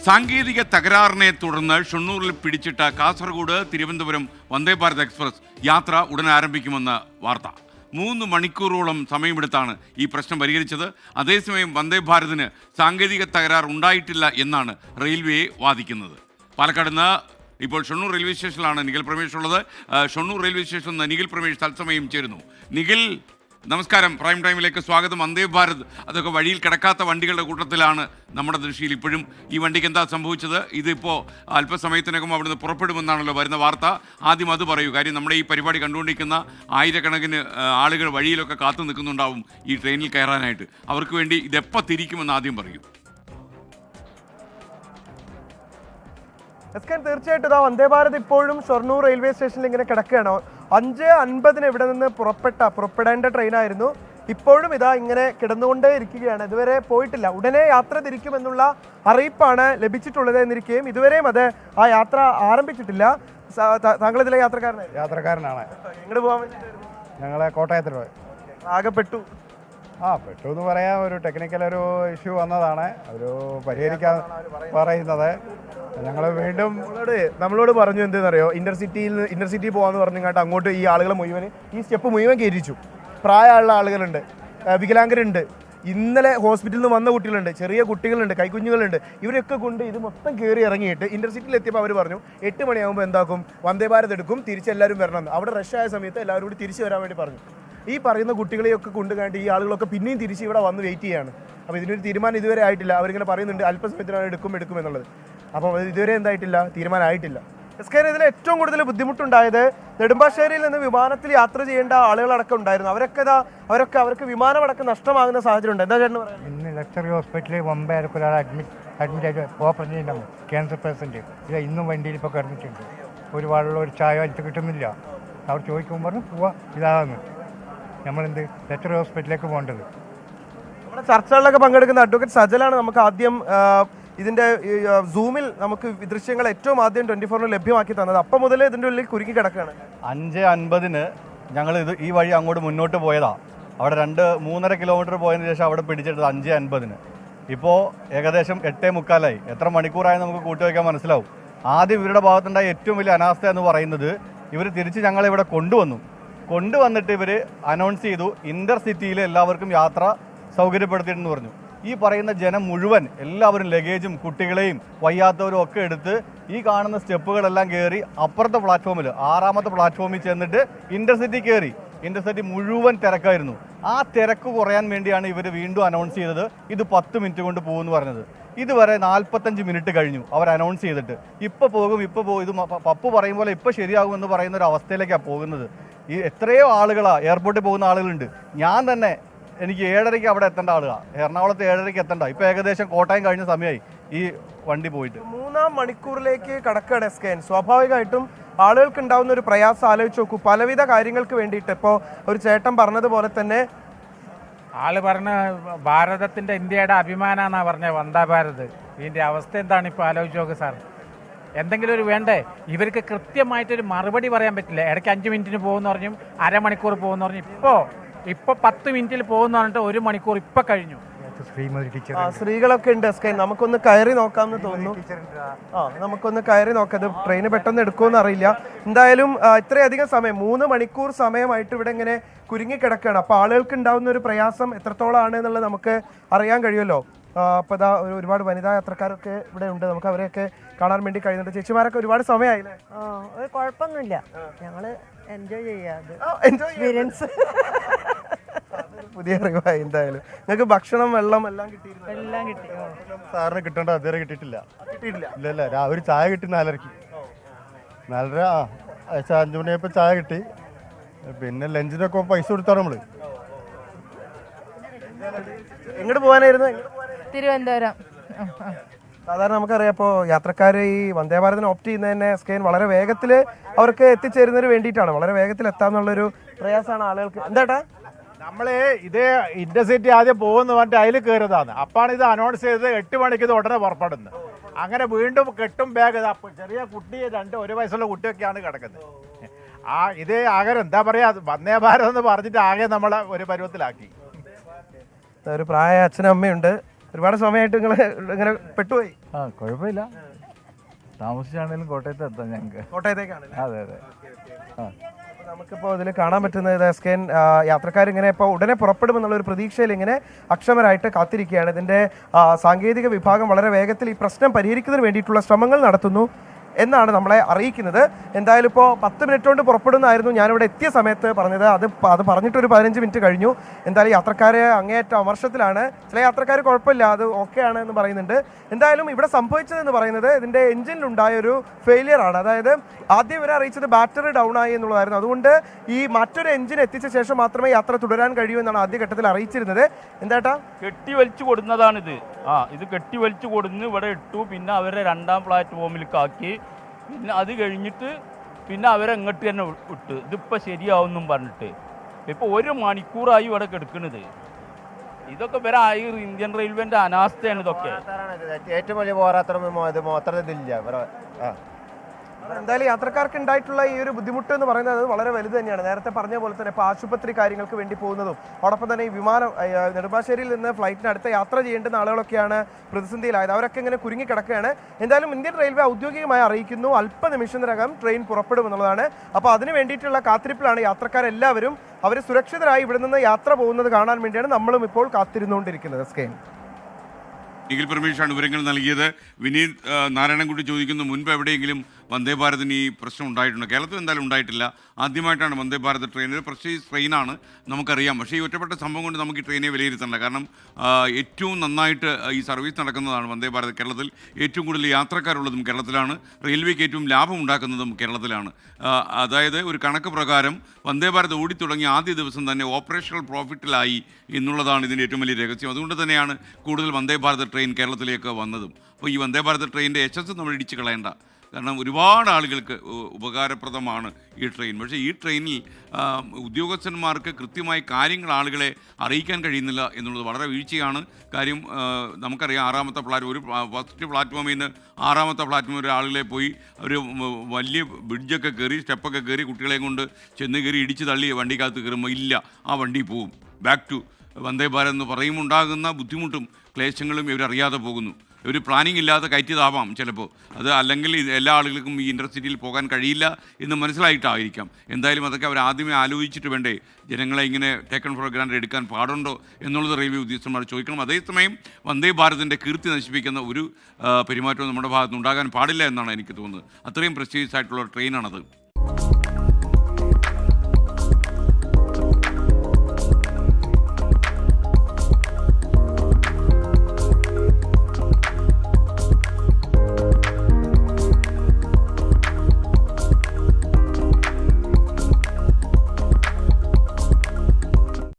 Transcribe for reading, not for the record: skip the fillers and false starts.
സാങ്കേതിക തകരാറിനെ തുടർന്ന് ഷൊർണൂരിൽ പിടിച്ചിട്ട കാസർഗോഡ് തിരുവനന്തപുരം വന്ദേ ഭാരത് എക്സ്പ്രസ് യാത്ര ഉടൻ ആരംഭിക്കുമെന്ന് വാർത്ത. 3 മണിക്കൂറോളം സമയമെടുത്താണ് ഈ പ്രശ്നം പരിഹരിച്ചത്. അതേസമയം വന്ദേ ഭാരതിന് സാങ്കേതിക തകരാർ ഉണ്ടായിട്ടില്ല എന്നാണ് റെയിൽവേ വാദിക്കുന്നത്. പാലക്കാട് നിന്ന് ഇപ്പോൾ ഷൊർണൂർ റെയിൽവേ സ്റ്റേഷനിലാണ് നിഖിൽ പ്രമേഷ് ഉള്ളത്. ഷൊർണൂർ റെയിൽവേ സ്റ്റേഷനിൽ നിന്ന് നിഖിൽ പ്രമേഷ് തത്സമയം ചേരുന്നു. നിഖിൽ, നമസ്കാരം. പ്രൈം ടൈമിലേക്ക് സ്വാഗതം. വന്ദേ ഭാരത് അതൊക്കെ വഴിയിൽ കിടക്കാത്ത വണ്ടികളുടെ കൂട്ടത്തിലാണ് നമ്മുടെ ദൃഷ്ടിയിൽ. ഇപ്പോഴും ഈ വണ്ടിക്ക് എന്താ സംഭവിച്ചത്? ഇതിപ്പോൾ അല്പസമയത്തിനകം അവിടുന്ന് പുറപ്പെടുമെന്നാണല്ലോ വരുന്ന വാർത്ത. ആദ്യം അത് പറയൂ. കാര്യം നമ്മുടെ ഈ പരിപാടി കണ്ടുകൊണ്ടിരിക്കുന്ന ആയിരക്കണക്കിന് ആളുകൾ വഴിയിലൊക്കെ കാത്തു നിൽക്കുന്നുണ്ടാവും ഈ ട്രെയിനിൽ കയറാനായിട്ട്. അവർക്ക് വേണ്ടി ഇതെപ്പോൾ തിരിക്കുമെന്ന് ആദ്യം പറയൂ. തീർച്ചയായിട്ടും വന്ദേ ഭാരത് ഇപ്പോഴും ഷൊർണൂർ റെയിൽവേ സ്റ്റേഷനിൽ ഇങ്ങനെ കിടക്കുകയാണ്. 5:50 ഇവിടെ നിന്ന് പുറപ്പെടേണ്ട ട്രെയിനായിരുന്നു. ഇപ്പോഴും ഇതാ ഇങ്ങനെ കിടന്നുകൊണ്ടേ ഇരിക്കുകയാണ്. ഇതുവരെ പോയിട്ടില്ല. ഉടനെ യാത്ര തിരിക്കുമെന്നുള്ള അറിയിപ്പാണ് ലഭിച്ചിട്ടുള്ളത് എന്നിരിക്കുകയും ഇതുവരെയും അത് ആ യാത്ര ആരംഭിച്ചിട്ടില്ല. താങ്കൾ ഇതിലെ യാത്രക്കാരനാണ്. എങ്ങോട്ട് പോകാൻ വേണ്ടിയിട്ടായിരുന്നു? ഞങ്ങളെ കോട്ടയത്തിൽ ആകെ പെട്ടു എന്ന് പറയാൻ ഒരു ടെക്നിക്കൽ ഒരു ഇഷ്യൂ വന്നതാണ്. ഒരു പരിഹരിക്കാൻ പറയുന്നത്. ഞങ്ങൾ വീണ്ടും നമ്മളോട് പറഞ്ഞു എന്തെന്നറിയോ, ഇന്റർസിറ്റി പോകാന്ന് പറഞ്ഞിങ്ങോട്ട് അങ്ങോട്ട് ഈ ആളുകളെ മുഴുവൻ ഈ സ്റ്റെപ്പ് മുഴുവൻ കയറ്റിച്ചു. പ്രായമുള്ള ആളുകളുണ്ട്, വികലാംഗരുണ്ട്, ഇന്നലെ ഹോസ്പിറ്റലിൽ നിന്ന് വന്ന കുട്ടികളുണ്ട്, ചെറിയ കുട്ടികളുണ്ട്, കൈക്കുഞ്ഞുങ്ങളുണ്ട്. ഇവരൊക്കെ കൊണ്ട് ഇത് മൊത്തം കയറി ഇറങ്ങിയിട്ട് ഇന്റർസിറ്റിയിൽ എത്തിയപ്പോൾ അവർ പറഞ്ഞു 8 മണിയാകുമ്പോൾ എന്താക്കും, വന്ദേ ഭാരത് എടുക്കും, തിരിച്ചെല്ലാവരും വരണമെന്ന്. അവിടെ റഷായ സമയത്ത് എല്ലാവരും കൂടി തിരിച്ചു വരാൻ വേണ്ടി പറഞ്ഞു. ഈ പറയുന്ന കുട്ടികളെയൊക്കെ കൊണ്ടുകണ്ട് ഈ ആളുകളൊക്കെ പിന്നെയും തിരിച്ച് ഇവിടെ വന്ന് വെയിറ്റ് ചെയ്യാണ്. അപ്പോൾ ഇതിനൊരു തീരുമാനം ഇതുവരെ ആയിട്ടില്ല. അവരിങ്ങനെ പറയുന്നുണ്ട് അല്പസമയത്തിനാണ് എടുക്കും എന്നുള്ളത്. അപ്പോൾ ഇതുവരെ എന്തായിട്ടില്ല, തീരുമാനമായിട്ടില്ല. ഇതിൽ ഏറ്റവും കൂടുതൽ ബുദ്ധിമുട്ടുണ്ടായത് നെടുമ്പാശ്ശേരിയിൽ നിന്ന് വിമാനത്തിൽ യാത്ര ചെയ്യേണ്ട ആളുകളടക്കം ഉണ്ടായിരുന്നു. അവർക്ക് വിമാനമടക്കം നഷ്ടമാകുന്ന സാഹചര്യം ഉണ്ട്. എന്താ ചേട്ടൻ പറയുന്നത്? ഇന്ന് ലക്ഷറി ഹോസ്പിറ്റലിൽ മുമ്പേ ഒരാൾ അഡ്മിറ്റ് ആയിട്ട് ഓപ്പറേഷൻ ചെയ്യണം, ക്യാൻസർ പേഷ്യൻറ്റ്. ഇത് ഇന്നും വണ്ടിയിൽ ഇപ്പോൾ കിടന്നിട്ടുണ്ട്. ഒരു വെള്ളം ഒരു ചായ എനിക്ക് കിട്ടുന്നില്ല. അവർ ചോദിക്കുമ്പോൾ പറഞ്ഞു പോവാ ഇതാകുന്നു. നമ്മളെന്ത് ലക്ഷറി ഹോസ്പിറ്റലിലേക്ക് പോകേണ്ടത്. നമ്മുടെ ചർച്ചകളിലൊക്കെ പങ്കെടുക്കുന്ന അഡ്വക്കേറ്റ് സജലാണ് നമുക്ക് ആദ്യം ഇതിൻ്റെ സൂമിൽ നമുക്ക് ദൃശ്യങ്ങൾ ഏറ്റവും ആദ്യം 24 ലഭ്യമാക്കി തന്നത്. അപ്പം മുതലേ ഇതിൻ്റെ ഉള്ളിൽ കുരുക്കി കിടക്കുകയാണ്. 5:50 ഞങ്ങൾ ഈ വഴി അങ്ങോട്ട് മുന്നോട്ട് പോയതാണ്. അവിടെ 2-3.5 കിലോമീറ്റർ പോയതിന് ശേഷം അവിടെ പിടിച്ചെടുത്തത് 5:50. ഇപ്പോൾ ഏകദേശം 8:45. എത്ര മണിക്കൂറായി നമുക്ക് കൂട്ടി വയ്ക്കാൻ മനസ്സിലാവും. ആദ്യം ഇവരുടെ ഭാഗത്തുണ്ടായ ഏറ്റവും വലിയ അനാസ്ഥ എന്ന് പറയുന്നത്, ഇവർ തിരിച്ച് ഞങ്ങളിവിടെ കൊണ്ടുവന്നിട്ട് ഇവർ അനൗൺസ് ചെയ്തു ഇന്റർസിറ്റിയിൽ എല്ലാവർക്കും യാത്ര സൗകര്യപ്പെടുത്തിയിട്ടെന്ന് പറഞ്ഞു. ഈ പറയുന്ന ജനം മുഴുവൻ എല്ലാവരും ലഗേജും കുട്ടികളെയും വയ്യാത്തവരും ഒക്കെ എടുത്ത് ഈ കാണുന്ന സ്റ്റെപ്പുകളെല്ലാം കയറി അപ്പുറത്തെ പ്ലാറ്റ്ഫോമിൽ 6ാമത്തെ പ്ലാറ്റ്ഫോമിൽ ചെന്നിട്ട് ഇന്റർസിറ്റി കയറി. ഇന്റർസിറ്റി മുഴുവൻ തിരക്കായിരുന്നു. ആ തിരക്ക് കുറയാൻ വേണ്ടിയാണ് ഇവർ വീണ്ടും അനൗൺസ് ചെയ്തത് ഇത് 10 മിനിറ്റ് കൊണ്ട് പോകുമെന്ന് പറഞ്ഞത്. ഇതുവരെ 45 മിനിറ്റ് കഴിഞ്ഞു അവർ അനൗൺസ് ചെയ്തിട്ട്. ഇപ്പോൾ പോകും ഇത് പപ്പു പറയും പോലെ ഇപ്പോൾ ശരിയാകുമെന്ന് പറയുന്ന ഒരു അവസ്ഥയിലേക്കാണ് പോകുന്നത്. ഈ എത്രയോ ആളുകളാണ് എയർപോർട്ടിൽ പോകുന്ന ആളുകളുണ്ട്. ഞാൻ തന്നെ എനിക്ക് 7:30 അവിടെ എത്തേണ്ട ആളുകളാണ്. എറണാകുളത്ത് 7:30 എത്തേണ്ട. ഇപ്പോൾ ഏകദേശം കോട്ടയം കഴിഞ്ഞ സമയമായി ഈ വണ്ടി പോയിട്ട്. 3-ാം മണിക്കൂറിലേക്ക് കടക്കുകയാണ് എസ്കേൻ. സ്വാഭാവികമായിട്ടും ആളുകൾക്ക് ഉണ്ടാവുന്ന ഒരു പ്രയാസം ആലോചിച്ച് നോക്കൂ. പലവിധ കാര്യങ്ങൾക്ക് വേണ്ടിയിട്ട് ഇപ്പോൾ ഒരു ചേട്ടൻ പറഞ്ഞതുപോലെ തന്നെ പറഞ്ഞ ഭാരതത്തിൻ്റെ ഇന്ത്യയുടെ അഭിമാനമാണെന്നാണ് പറഞ്ഞത് വന്ദേ ഭാരത്. ഇതിൻ്റെ അവസ്ഥ എന്താണ് ഇപ്പോൾ ആലോചിച്ച് നോക്ക് സാർ. എന്തെങ്കിലും ഒരു വേണ്ടേ? ഇവർക്ക് കൃത്യമായിട്ടൊരു മറുപടി പറയാൻ പറ്റില്ല. ഇടയ്ക്ക് 5 മിനിറ്റിന് പോകുമെന്ന് പറഞ്ഞും അരമണിക്കൂർ പോകുമെന്ന് പറഞ്ഞു. ഇപ്പോൾ 10 മിനിറ്റിൽ പോകുമെന്ന് പറഞ്ഞിട്ട് 1 മണിക്കൂർ ഇപ്പോൾ കഴിഞ്ഞു. സ്ത്രീകളൊക്കെ ഉണ്ട് എസ്കൈൻ. നമുക്കൊന്ന് കയറി നോക്കാമെന്ന് തോന്നുന്നു. നമുക്കൊന്ന് കയറി നോക്കാം. ട്രെയിന് പെട്ടെന്ന് എടുക്കുമെന്ന് അറിയില്ല. എന്തായാലും ഇത്രയധികം സമയം 3 മണിക്കൂർ സമയമായിട്ട് ഇവിടെ ഇങ്ങനെ കുരുങ്ങിക്കിടക്കുകയാണ്. അപ്പോൾ ആളുകൾക്ക് ഉണ്ടാവുന്ന ഒരു പ്രയാസം എത്രത്തോളമാണ് എന്നുള്ളത് നമുക്ക് അറിയാൻ കഴിയുമല്ലോ. അപ്പോൾ ഇതാ ഒരുപാട് വനിതാ യാത്രക്കാരൊക്കെ ഇവിടെ ഉണ്ട്. നമുക്ക് അവരെയൊക്കെ കാണാൻ വേണ്ടി കഴിയുന്നുണ്ട്. ചേച്ചിമാരൊക്കെ ഒരുപാട് സമയമായില്ലേ? കുഴപ്പമൊന്നുമില്ല, ഞങ്ങള് എൻജോയ് ചെയ്യാതെ എക്സ്പീരിയൻസ് പുതിയ അറിവായി. എന്തായാലും നിങ്ങൾക്ക് ഭക്ഷണം വെള്ളം എല്ലാം എല്ലാം കിട്ടി. സാറിന് കിട്ടേണ്ട അതുവരെ കിട്ടിയിട്ടില്ല. ഇല്ല. ഒരു ചായ കിട്ടി 4:30. 4:30 5 മണിയായപ്പോൾ ചായ കിട്ടി. പിന്നെ ലഞ്ചിനൊക്കെ പൈസ കൊടുത്താണ് നമ്മള്. എങ്ങോട്ട് പോകാനായിരുന്നു? തിരുവനന്തപുരം. സാധാരണ നമുക്കറിയാം, ഇപ്പോൾ യാത്രക്കാർ ഈ വന്ദേ ഭാരതിന് ഓപ്റ്റ് ചെയ്യുന്നതന്നെ സ്കെയിൻ വളരെ വേഗത്തിൽ അവർക്ക് എത്തിച്ചേരുന്നതിന് വേണ്ടിയിട്ടാണ്. വളരെ വേഗത്തിൽ എത്താമെന്നുള്ളൊരു പ്രയാസമാണ് ആളുകൾക്ക്. എന്താ നമ്മള് ഇതേ ഇന്റർസിറ്റി ആദ്യം പോകുന്ന പറഞ്ഞിട്ട് അതിൽ കയറിയതാണ്. അപ്പാണ് ഇത് അനൗൺസ് ചെയ്തത് 8 മണിക്ക് ഇത് ഉടനെ പുറപ്പെടുന്നത്. അങ്ങനെ വീണ്ടും കെട്ടും ബാഗ്. ചെറിയ കുട്ടി 1 വയസ്സുള്ള കുട്ടിയൊക്കെയാണ് കിടക്കുന്നത്. ഇതേ ആകെ എന്താ പറയാ, വന്ദേ ഭാരത് എന്ന് പറഞ്ഞിട്ട് ആകെ നമ്മളെ ഒരു പരുവത്തിലാക്കി. ഒരു പ്രായ അച്ഛനും അമ്മയുണ്ട്. ഒരുപാട് സമയമായിട്ട് നിങ്ങൾ ഇങ്ങനെ പെട്ടുപോയി. ആ കുഴപ്പമില്ല, താമസിച്ചാണെങ്കിലും കോട്ടയത്ത് എത്താം ഞങ്ങൾക്ക്. കോട്ടയത്തേക്കാണ്. അതെ അതെ. ആ നമുക്കിപ്പോൾ ഇതിൽ കാണാൻ പറ്റുന്നത് എസ്കെൻ യാത്രക്കാരിങ്ങനെ ഇപ്പോൾ ഉടനെ പുറപ്പെടുമെന്നുള്ളൊരു പ്രതീക്ഷയിൽ ഇങ്ങനെ അക്ഷമരായിട്ട് കാത്തിരിക്കുകയാണ്. ഇതിൻ്റെ സാങ്കേതിക വിഭാഗം വളരെ വേഗത്തിൽ ഈ പ്രശ്നം പരിഹരിക്കുന്നതിന് വേണ്ടിയിട്ടുള്ള ശ്രമങ്ങൾ നടത്തുന്നു എന്നാണ് നമ്മളെ അറിയിക്കുന്നത്. എന്തായാലും ഇപ്പോൾ 10 മിനിറ്റ് കൊണ്ട് പുറപ്പെടുന്നതായിരുന്നു ഞാനിവിടെ എത്തിയ സമയത്ത് പറഞ്ഞത്. അത് പറഞ്ഞിട്ടൊരു 15 മിനിറ്റ് കഴിഞ്ഞു. എന്തായാലും യാത്രക്കാരെ അങ്ങേയറ്റം അമർഷത്തിലാണ്. ചില യാത്രക്കാർ കുഴപ്പമില്ല, അത് ഓക്കെ ആണ് എന്ന് പറയുന്നുണ്ട്. എന്തായാലും ഇവിടെ സംഭവിച്ചതെന്ന് പറയുന്നത് ഇതിൻ്റെ എഞ്ചിനിലുണ്ടായ ഒരു ഫെയിലിയർ ആണ്. അതായത് ആദ്യം ഇവരെ അറിയിച്ചത് ബാറ്ററി ഡൗൺ ആയി എന്നുള്ളതായിരുന്നു. അതുകൊണ്ട് ഈ മറ്റൊരു എഞ്ചിൻ എത്തിച്ച ശേഷം മാത്രമേ യാത്ര തുടരാൻ കഴിയൂ എന്നാണ് ആദ്യഘട്ടത്തിൽ അറിയിച്ചിരുന്നത്. എന്താട്ടാ കെട്ടി വലിച്ചു കൊടുക്കുന്നതാണിത്. ഇത് കെട്ടി വലിച്ചു കൊടുന്ന് ഇവിടെ ഇട്ടു. പിന്നെ അവരെ 2ാം പ്ലാറ്റ്ഫോമിലേക്ക് ആക്കി. പിന്നെ അത് കഴിഞ്ഞിട്ട് പിന്നെ അവരെ ഇങ്ങോട്ട് തന്നെ വിട്ട്. ഇതിപ്പോൾ ശരിയാവുമെന്നും പറഞ്ഞിട്ട് ഇപ്പോൾ 1 മണിക്കൂറായി ഇവിടെ കിടക്കുന്നത്. ഇതൊക്കെ വരെ ഇന്ത്യൻ റെയിൽവേൻ്റെ അനാസ്ഥയാണ് ഇതൊക്കെ. ഏറ്റവും വലിയ പോരാത്തതില്ല. എന്തായാലും യാത്രക്കാർക്ക് ഉണ്ടായിട്ടുള്ള ഈ ഒരു ബുദ്ധിമുട്ട് എന്ന് പറയുന്നത് വളരെ വലുത് തന്നെയാണ്. നേരത്തെ പറഞ്ഞ പോലെ തന്നെ ഇപ്പോൾ ആശുപത്രി കാര്യങ്ങൾക്ക് വേണ്ടി പോകുന്നതും അതോടൊപ്പം തന്നെ ഈ വിമാനം നെടുമ്പാശ്ശേരിയിൽ നിന്ന് ഫ്ലൈറ്റിന് അടുത്ത യാത്ര ചെയ്യേണ്ടുന്ന ആളുകളൊക്കെയാണ് പ്രതിസന്ധിയിലായത്. അവരൊക്കെ ഇങ്ങനെ കുരുങ്ങി കിടക്കുകയാണ്. എന്തായാലും ഇന്ത്യൻ റെയിൽവേ ഔദ്യോഗികമായി അറിയിക്കുന്നു അല്പനിമിഷത്തിനകം ട്രെയിൻ പുറപ്പെടുമെന്നുള്ളതാണ്. അപ്പോൾ അതിന് വേണ്ടിയിട്ടുള്ള കാത്തിരിപ്പിലാണ് യാത്രക്കാരെല്ലാവരും. അവർ സുരക്ഷിതരായി ഇവിടെ നിന്ന് യാത്ര പോകുന്നത് കാണാൻ വേണ്ടിയാണ് നമ്മളും ഇപ്പോൾ കാത്തിരുന്നുകൊണ്ടിരിക്കുന്നത്. സ്കെയിൻ നിഖിൽ പരമേശാണ് വിവരങ്ങൾ നൽകിയത്. വിനീത് നാരായണൻകുട്ടി ചോദിക്കുന്നു, മുൻപ് എവിടെയെങ്കിലും വന്ദേ ഭാരതിന് ഈ പ്രശ്നം ഉണ്ടായിട്ടുണ്ട്? കേരളത്തിൽ എന്തായാലും ഉണ്ടായിട്ടില്ല. ആദ്യമായിട്ടാണ് വന്ദേ ഭാരത് ട്രെയിൻ. ഒരു പ്രസ്റ്റീജ് ട്രെയിനാണ്, നമുക്കറിയാം. പക്ഷേ ഈ ഒറ്റപ്പെട്ട സംഭവം കൊണ്ട് നമുക്ക് ഈ ട്രെയിനെ വിലയിരുത്തണ്ട. കാരണം ഏറ്റവും നന്നായിട്ട് ഈ സർവീസ് നടക്കുന്നതാണ് വന്ദേ ഭാരത്. കേരളത്തിൽ ഏറ്റവും കൂടുതൽ യാത്രക്കാരുള്ളതും കേരളത്തിലാണ്. റെയിൽവേക്ക് ഏറ്റവും ലാഭം ഉണ്ടാക്കുന്നതും കേരളത്തിലാണ്. അതായത് ഒരു കണക്ക് പ്രകാരം വന്ദേ ഭാരത് ഓടിത്തുടങ്ങിയ ആദ്യ ദിവസം തന്നെ ഓപ്പറേഷണൽ പ്രോഫിറ്റിലായി എന്നുള്ളതാണ് ഇതിൻ്റെ ഏറ്റവും വലിയ രഹസ്യം. അതുകൊണ്ട് തന്നെയാണ് കൂടുതൽ വന്ദേ ഭാരത് ട്രെയിൻ കേരളത്തിലേക്ക് വന്നതും. അപ്പോൾ ഈ വന്ദേ ഭാരത് ട്രെയിനിൻ്റെ യശസ്സ് നമ്മൾ ഇടിച്ച് കളയേണ്ട. കാരണം ഒരുപാട് ആളുകൾക്ക് ഉപകാരപ്രദമാണ് ഈ ട്രെയിൻ. പക്ഷേ ഈ ട്രെയിനിൽ ഉദ്യോഗസ്ഥന്മാർക്ക് കൃത്യമായി കാര്യങ്ങൾ ആളുകളെ അറിയിക്കാൻ കഴിയുന്നില്ല എന്നുള്ളത് വളരെ വീഴ്ചയാണ്. കാര്യം നമുക്കറിയാം, 6ാമത്തെ ഒരു ഫസ്റ്റ് പ്ലാറ്റ്ഫോമിൽ നിന്ന് 6ാമത്തെ പ്ലാറ്റ്ഫോമിൽ ഒരു ആളുകളെ പോയി ഒരു വലിയ ബ്രിഡ്ജൊക്കെ കയറി സ്റ്റെപ്പൊക്കെ കയറി കുട്ടികളെയും കൊണ്ട് ചെന്ന് കയറി ഇടിച്ച് തള്ളി വണ്ടിക്കകത്ത് കയറുമ്പോൾ ഇല്ല, ആ വണ്ടി പോവും. ബാക്ക് ടു വന്ദേ ഭാരത് എന്ന് പറയുമ്പോൾ ഉണ്ടാകുന്ന ബുദ്ധിമുട്ടും ക്ലേശങ്ങളും ഇവരറിയാതെ പോകുന്നു. ഒരു പ്ലാനിങ് ഇല്ലാതെ കയറ്റിയതാവാം ചിലപ്പോൾ. അത് അല്ലെങ്കിൽ എല്ലാ ആളുകൾക്കും ഈ ഇൻ്റർസിറ്റിയിൽ പോകാൻ കഴിയില്ല എന്ന് മനസ്സിലായിട്ടായിരിക്കാം. എന്തായാലും അതൊക്കെ അവർ ആദ്യമേ ആലോചിച്ചിട്ട് വേണ്ടേ ജനങ്ങളെ ഇങ്ങനെ ടേക്കൺ ഫോർ ഗ്രാൻഡ് എടുക്കാൻ പാടുണ്ടോ എന്നുള്ളത് റെയിൽവേ ഉദ്യോഗസ്ഥന്മാർ ചോദിക്കണം. അതേസമയം വന്ദേ ഭാരതിൻ്റെ കീർത്തി നശിപ്പിക്കുന്ന ഒരു പെരുമാറ്റവും നമ്മുടെ ഭാഗത്തുനിന്ന് ഉണ്ടാകാൻ പാടില്ല എന്നാണ് എനിക്ക് തോന്നുന്നത്. അത്രയും പ്രസ്റ്റീജിയസ് ആയിട്ടുള്ള ട്രെയിനാണത്.